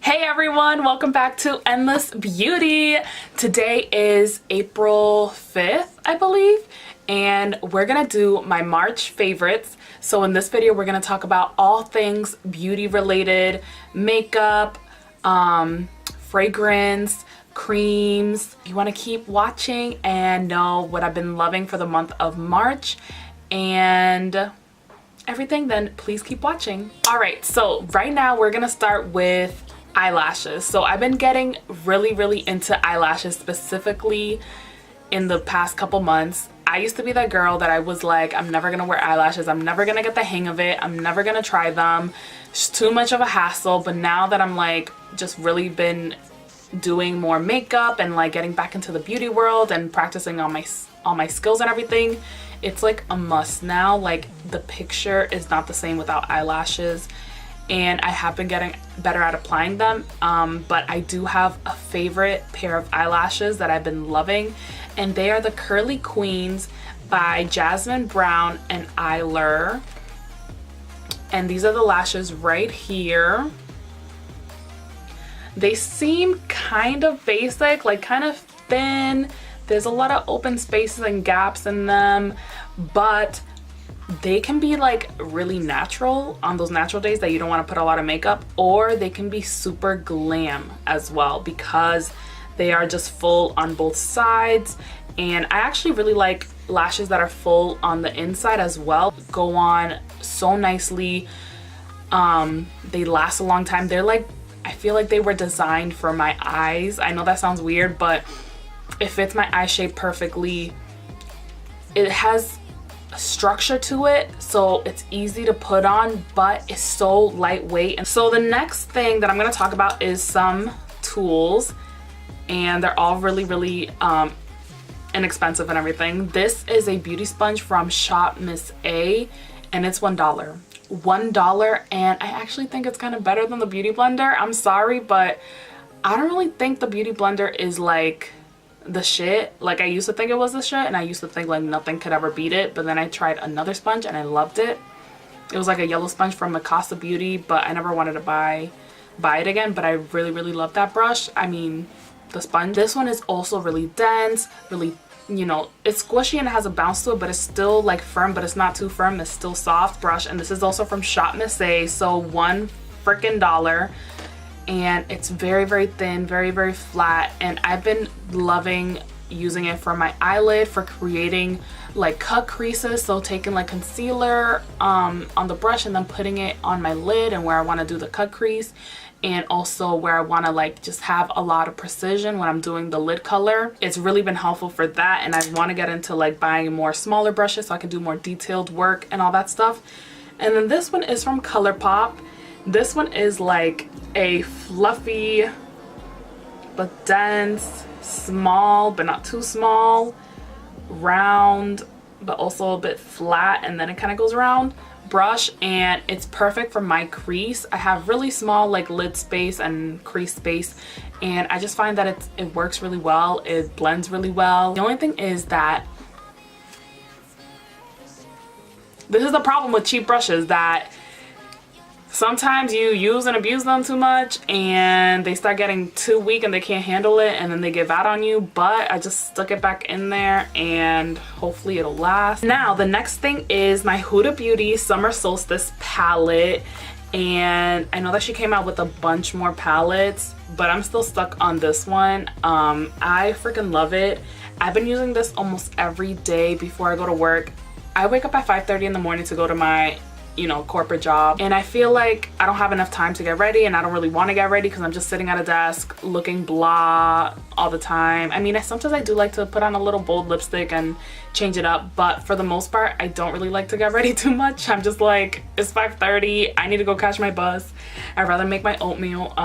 Hey everyone, welcome back to Endless Beauty. Today is April 5th, I believe, and we're gonna do my March favorites. So in this video, we're gonna talk about all things beauty related, makeup, fragrance, creams. If you wanna keep watching and know what I've been loving for the month of March and everything, then please keep watching. All right, so right now we're gonna start with eyelashes. So I've been getting really into eyelashes, specifically in the past couple months. I used to be that girl that I was like, I'm never gonna wear eyelashes, I'm never gonna get the hang of it, I'm never gonna try them, it's too much of a hassle. But now that I'm like just really been doing more makeup and like getting back into the beauty world and practicing on my skills and everything, it's like a must now. Like the picture is not the same without eyelashes, and I have been getting better at applying them, but I do have a favorite pair of eyelashes that I've been loving, and they are the Curly Queens by Jasmine Brown and EyLure. And these are the lashes right here. They seem kind of basic, like kind of thin. There's a lot of open spaces and gaps in them, but they can be like really natural on those natural days that you don't want to put a lot of makeup, or they can be super glam as well because they are just full on both sides. And I actually really like lashes that are full on the inside as well. Go on so nicely. They last a long time. They're like, I feel like they were designed for my eyes. I know that sounds weird, but it fits my eye shape perfectly. It has structure to it, so it's easy to put on, but it's so lightweight. And so the next thing that I'm going to talk about is some tools, and they're all really inexpensive and everything. This is a beauty sponge from Shopmissa, and it's $1, and I actually think it's kind of better than the beauty blender. I'm sorry, but I don't really think the beauty blender is like the shit. Like I used to think it was the shit, and I used to think like nothing could ever beat it, but then I tried another sponge and I loved it. It was like a yellow sponge from Mikasa Beauty, but I never wanted to buy it again. But I really love that brush. I mean, the sponge. This one is also really dense, really, you know, it's squishy and it has a bounce to it, but it's still like firm, but it's not too firm. It's still soft brush. And this is also from Shopmissa, so $1 freaking, and it's very thin, very flat. And I've been loving using it for my eyelid, for creating like cut creases. So taking like concealer on the brush and then putting it on my lid and where I want to do the cut crease, and also where I want to like just have a lot of precision when I'm doing the lid color. It's really been helpful for that, and I want to get into like buying more smaller brushes so I can do more detailed work and all that stuff. And then this one is from Colourpop. This one is like a fluffy but dense, small but not too small, round but also a bit flat, and then it kind of goes around brush, and it's perfect for my crease. I have really small like lid space and crease space, and I just find that it works really well. It blends really well. The only thing is that this is the problem with cheap brushes, that sometimes you use and abuse them too much and they start getting too weak and they can't handle it, and then they give out on you. But I just stuck it back in there and hopefully it'll last. Now the next thing is my Huda Beauty Summer Solstice palette, and I know that she came out with a bunch more palettes, but I'm still stuck on this one. I freaking love it. I've been using this almost every day before I go to work. I wake up at 5:30 in the morning to go to my, you know, corporate job, and I feel like I don't have enough time to get ready, and I don't really want to get ready because I'm just sitting at a desk looking blah all the time. I mean, sometimes I do like to put on a little bold lipstick and change it up, but for the most part I don't really like to get ready too much. I'm just like, it's 5:30, I need to go catch my bus. I'd rather make my oatmeal.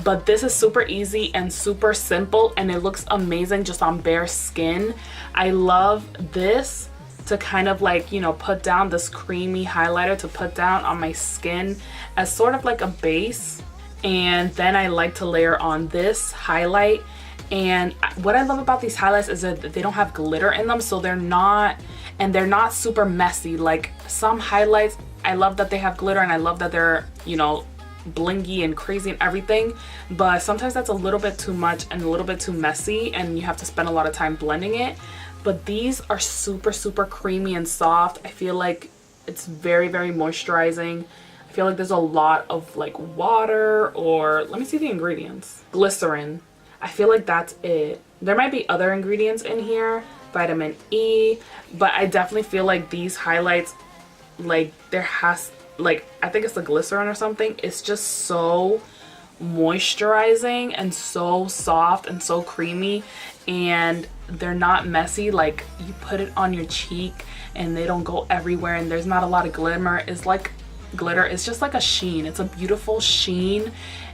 But this is super easy and super simple, and it looks amazing just on bare skin. I love this to kind of like, you know, put down this creamy highlighter to put down on my skin as sort of like a base, and then I like to layer on this highlight. And what I love about these highlights is that they don't have glitter in them, so they're not super messy like some highlights. I love that they have glitter, and I love that they're, you know, blingy and crazy and everything, but sometimes that's a little bit too much and a little bit too messy, and you have to spend a lot of time blending it. But these are super, super creamy and soft. I feel like it's very, very moisturizing. I feel like there's a lot of like water, or let me see the ingredients. Glycerin. I feel like that's it. There might be other ingredients in here, vitamin E, but I definitely feel like these highlights, like there has, like I think it's the glycerin or something. It's just so moisturizing and so soft and so creamy, and they're not messy. Like you put it on your cheek and they don't go everywhere, and there's not a lot of glitter. It's just like a sheen. It's a beautiful sheen,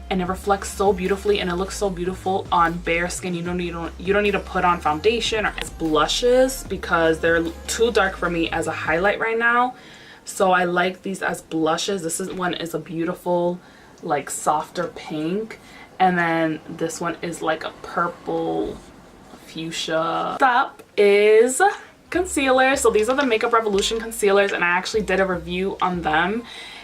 and it reflects so beautifully, and it looks so beautiful on bare skin. You don't need to put on foundation or blushes because they're too dark for me as a highlight right now. So I like these as blushes. This one is a beautiful like softer pink, and then this one is like a purple fuchsia. Next up is concealer. So these are the Makeup Revolution concealers, and I actually did a review on them.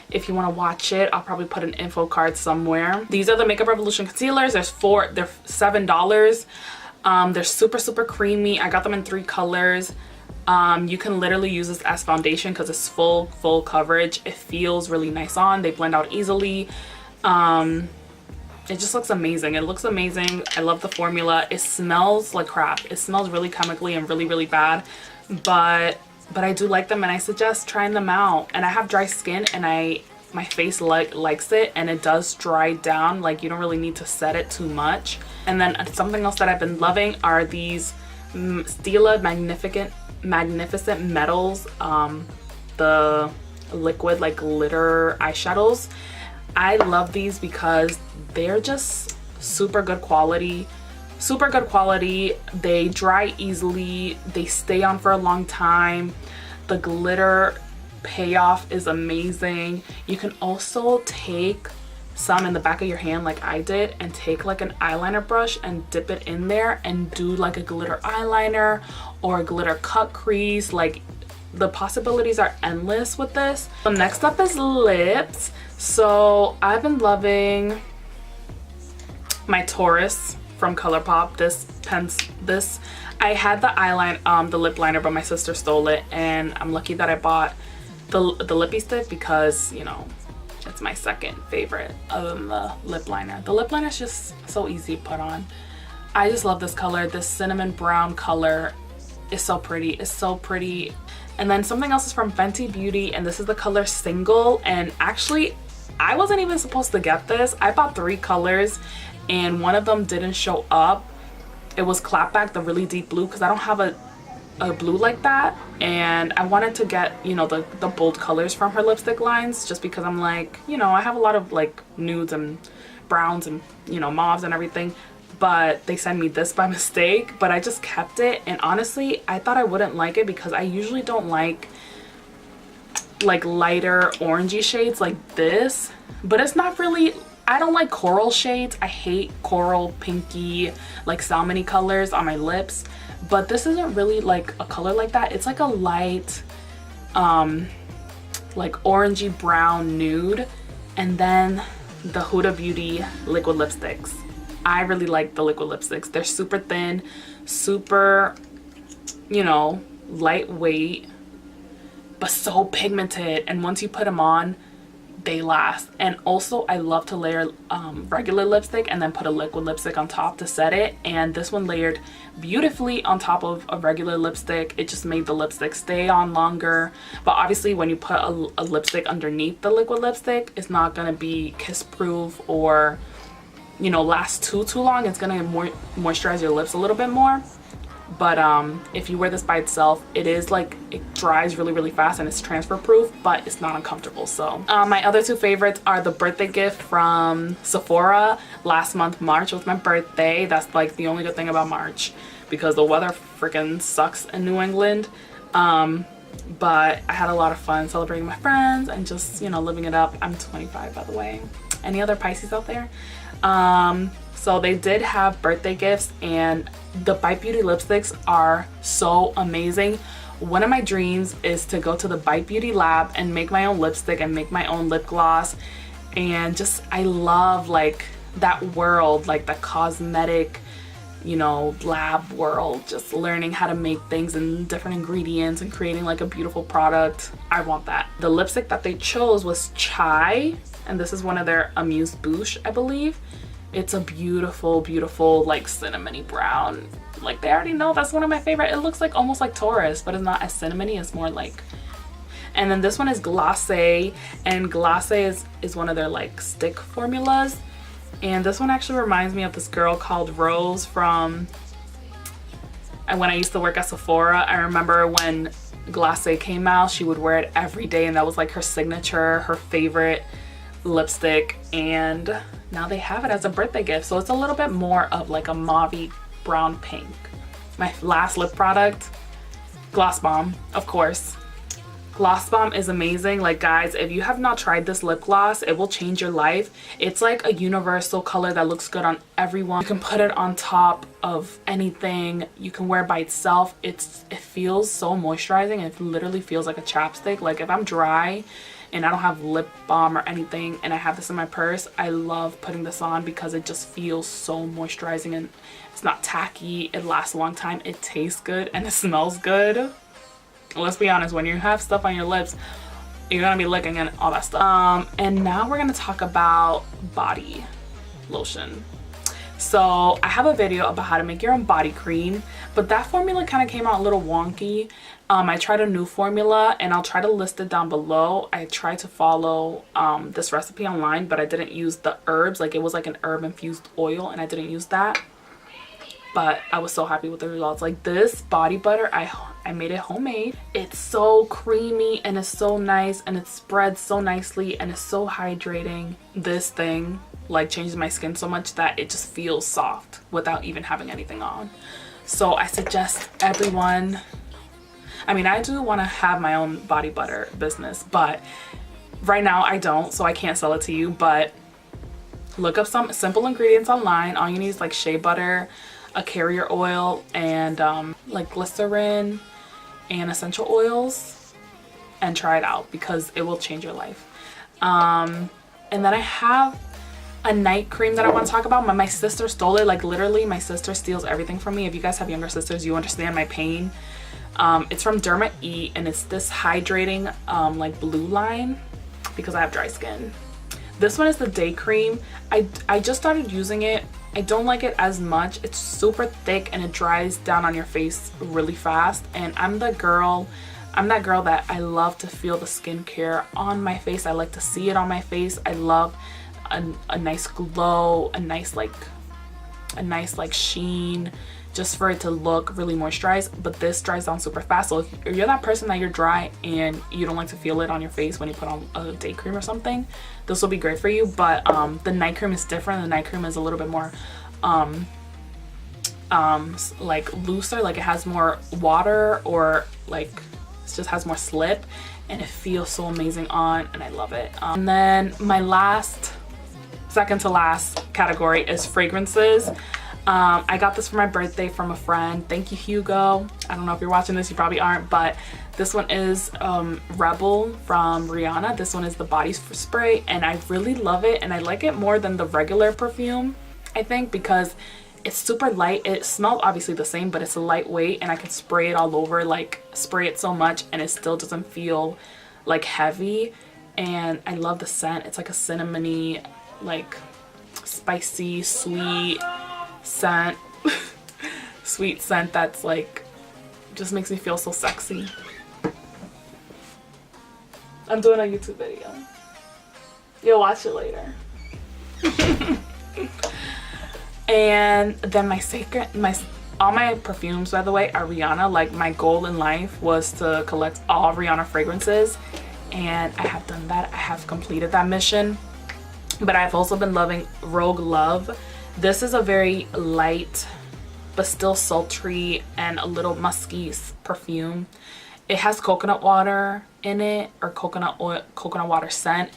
If you want to watch it, I'll probably put an info card somewhere. These are the Makeup Revolution concealers. There's 4, they're $7. They're super, super creamy. I got them in 3 colors. You can literally use this as foundation because it's full coverage. It feels really nice on. They blend out easily. It just looks amazing. It looks amazing. I love the formula. It smells like crap. It smells really chemically and really, really bad, but I do like them, and I suggest trying them out. And I have dry skin, and my face likes it, and it does dry down. Like you don't really need to set it too much. And then something else that I've been loving are these Stila Magnificent Metals, the liquid like glitter eyeshadows. I love these because they're just super good quality. They dry easily, they stay on for a long time. The glitter payoff is amazing. You can also take some in the back of your hand like I did, and take like an eyeliner brush and dip it in there and do like a glitter eyeliner or a glitter cut crease. Like the possibilities are endless with this. So next up is lips. So I've been loving my Taurus from Colourpop. This I had the eyeliner, the lip liner, but my sister stole it, and I'm lucky that I bought the lippy stick because, you know, it's my second favorite other than the lip liner. The lip liner is just so easy to put on. I just love this color. This cinnamon brown color is so pretty. It's so pretty. And then something else is from Fenty Beauty, and this is the color Single. And actually, I wasn't even supposed to get this. I bought 3 colors, and one of them didn't show up. It was Clapback, the really deep blue, because I don't have a blue like that, and I wanted to get, you know, the bold colors from her lipstick lines, just because I'm like, you know, I have a lot of like nudes and browns and, you know, mauves and everything, but they sent me this by mistake. But I just kept it, and honestly I thought I wouldn't like it because I usually don't like lighter orangey shades like this, but it's not really, I don't like coral shades. I hate coral, pinky, like salmon-y colors on my lips. But this isn't really like a color like that. It's like a light, like orangey brown nude. And then the Huda Beauty liquid lipsticks. I really like the liquid lipsticks. They're super thin, super, you know, lightweight, but so pigmented. And once you put them on, they last. And also I love to layer regular lipstick and then put a liquid lipstick on top to set it, and this one layered beautifully on top of a regular lipstick. It just made the lipstick stay on longer. But obviously when you put a lipstick underneath the liquid lipstick, it's not gonna be kiss proof or, you know, last too long. It's gonna moisturize your lips a little bit more. But if you wear this by itself, it is like, it dries really fast and it's transfer proof, but it's not uncomfortable. So my other 2 favorites are the birthday gift from Sephora. Last month, March, was my birthday. That's like the only good thing about March, because the weather freaking sucks in New England. But I had a lot of fun celebrating my friends and just, you know, living it up. I'm 25, by the way. Any other Pisces out there? So they did have birthday gifts, and the Bite Beauty lipsticks are so amazing. One of my dreams is to go to the Bite Beauty lab and make my own lipstick and make my own lip gloss And just I love like that world, like the cosmetic, you know, lab world, just learning how to make things and different ingredients and creating like a beautiful product. I want that. The lipstick that they chose was Chai, and this is one of their Amuse Bouche, I believe. It's a beautiful, beautiful like cinnamony brown. Like they already know that's one of my favorite. It looks like almost like Taurus, but it's not as cinnamony, it's more like. And then this one is Glace, and Glace is one of their like stick formulas. And this one actually reminds me of this girl called Rose from when I used to work at Sephora. I remember when Glace came out, she would wear it every day, and that was like her signature, her favorite lipstick. And now they have it as a birthday gift, so it's a little bit more of like a mauvey brown pink. My last lip product, Gloss Bomb, of course. Gloss Bomb is amazing. Like guys, if you have not tried this lip gloss, it will change your life. It's like a universal color that looks good on everyone. You can put it on top of anything. You can wear it by itself. It feels so moisturizing. It literally feels like a chapstick. Like if I'm dry and I don't have lip balm or anything and I have this in my purse, I love putting this on because it just feels so moisturizing, and it's not tacky. It lasts a long time. It tastes good and it smells good. Let's be honest, when you have stuff on your lips, you're gonna be licking and all that stuff. And now we're gonna talk about body lotion. So I have a video about how to make your own body cream, but that formula kind of came out a little wonky. I tried a new formula, and I'll try to list it down below. I tried to follow this recipe online, but I didn't use the herbs. Like it was like an herb infused oil, and I didn't use that. But I was so happy with the results. Like this body butter, I made it homemade. It's so creamy and it's so nice, and it spreads so nicely and it's so hydrating. This thing like changes my skin so much that it just feels soft without even having anything on. So I suggest everyone, I mean, I do want to have my own body butter business, but right now I don't, so I can't sell it to you. But look up some simple ingredients online. All you need is like shea butter, a carrier oil, and like glycerin and essential oils, and try it out because it will change your life. And then I have a night cream that I want to talk about. My sister stole it. Like literally my sister steals everything from me. If you guys have younger sisters, you understand my pain. It's from Derma, and it's this hydrating like blue line because I have dry skin. This one is the day cream. I just started using it. I don't like it as much. It's super thick and it dries down on your face really fast, and I'm that girl that I love to feel the skincare on my face. I like to see it on my face. I love a nice glow, a nice like sheen, just for it to look really moisturized. But this dries down super fast, so if you're that person that you're dry and you don't like to feel it on your face when you put on a day cream or something, this will be great for you. But the night cream is different. The night cream is a little bit more like looser, like it has more water, or like it just has more slip, and it feels so amazing on, and I love it. And then my second to last category is fragrances. I got this for my birthday from a friend. Thank you, Hugo. I don't know if you're watching this, you probably aren't, but this one is Rebelle from RIhanna. This one is the body spray, and I really love it, and I like it more than the regular perfume, I think, because it's super light. It smells obviously the same, but it's a lightweight, and I can spray it all over, like spray it so much, and it still doesn't feel like heavy. And I love the scent. It's like a cinnamony, like spicy, sweet scent. Sweet scent that's like just makes me feel so sexy. I'm doing a YouTube video. You'll watch it later. And then all my perfumes, by the way, are RIhanna. Like my goal in life was to collect all RIhanna fragrances, and I have done that. I have completed that mission. But I've also been loving Rogue Love. This is a very light but still sultry and a little musky perfume. It has coconut water in it, or coconut water scent.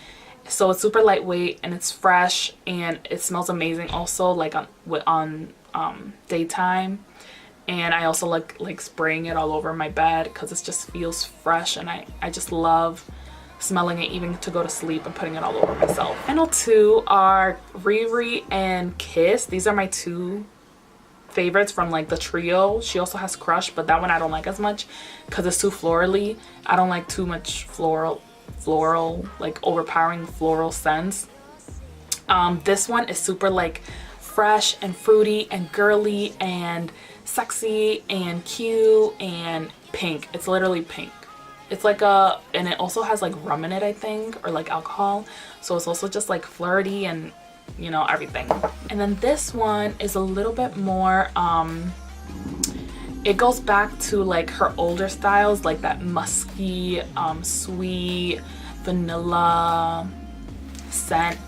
So it's super lightweight and it's fresh and it smells amazing also, like on daytime. And I also like spraying it all over my bed because it just feels fresh, and I just love smelling it even to go to sleep and putting it all over myself. Final two are Riri and Kiss. These are my two favorites from like the trio. She also has Crush, but that one I don't like as much because it's too florally. I don't like too much floral, like overpowering floral scents. This one is super like fresh and fruity and girly and sexy and cute and pink. It's literally pink. It's like and it also has like rum in it, I think, or like alcohol. So it's also just like flirty and, you know, everything. And then this one is a little bit more, it goes back to like her older styles, like that musky, sweet, vanilla scent.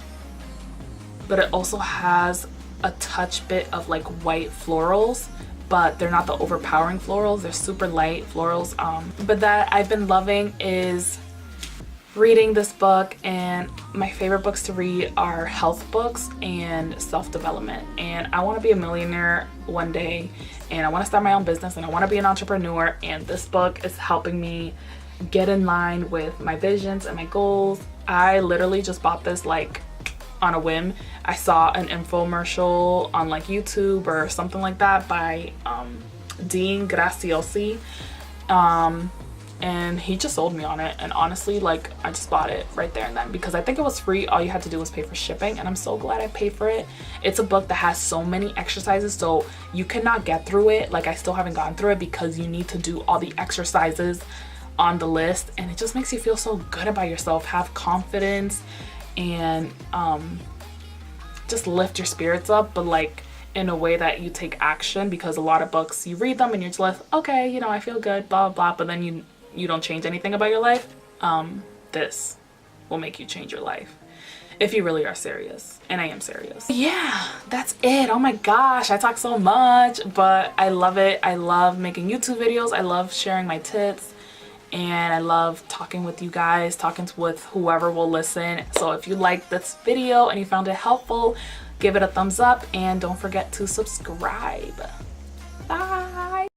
But it also has a touch bit of like white florals, but they're not the overpowering florals. They're super light florals. But that I've been loving is reading this book, and my favorite books to read are health books and self-development. And I want to be a millionaire one day, and I want to start my own business, and I want to be an entrepreneur, and this book is helping me get in line with my visions and my goals. I literally just bought this like on a whim. I saw an infomercial on like YouTube or something like that by Dean Graziosi, and he just sold me on it, and honestly, like, I just bought it right there and then because I think it was free. All you had to do was pay for shipping, and I'm so glad I paid for it. It's a book that has so many exercises, so you cannot get through it. Like, I still haven't gotten through it because you need to do all the exercises on the list, and it just makes you feel so good about yourself, have confidence, and just lift your spirits up, but like in a way that you take action. Because a lot of books, you read them and you're just like, okay, you know, I feel good, blah blah, but then you don't change anything about your life. This will make you change your life if you really are serious, and I am serious. Yeah, that's it. Oh my gosh, I talk so much, but I love it. I love making YouTube videos. I love sharing my tips, and I love talking with you guys, talking with whoever will listen. So if you liked this video and you found it helpful, give it a thumbs up, and don't forget to subscribe. Bye.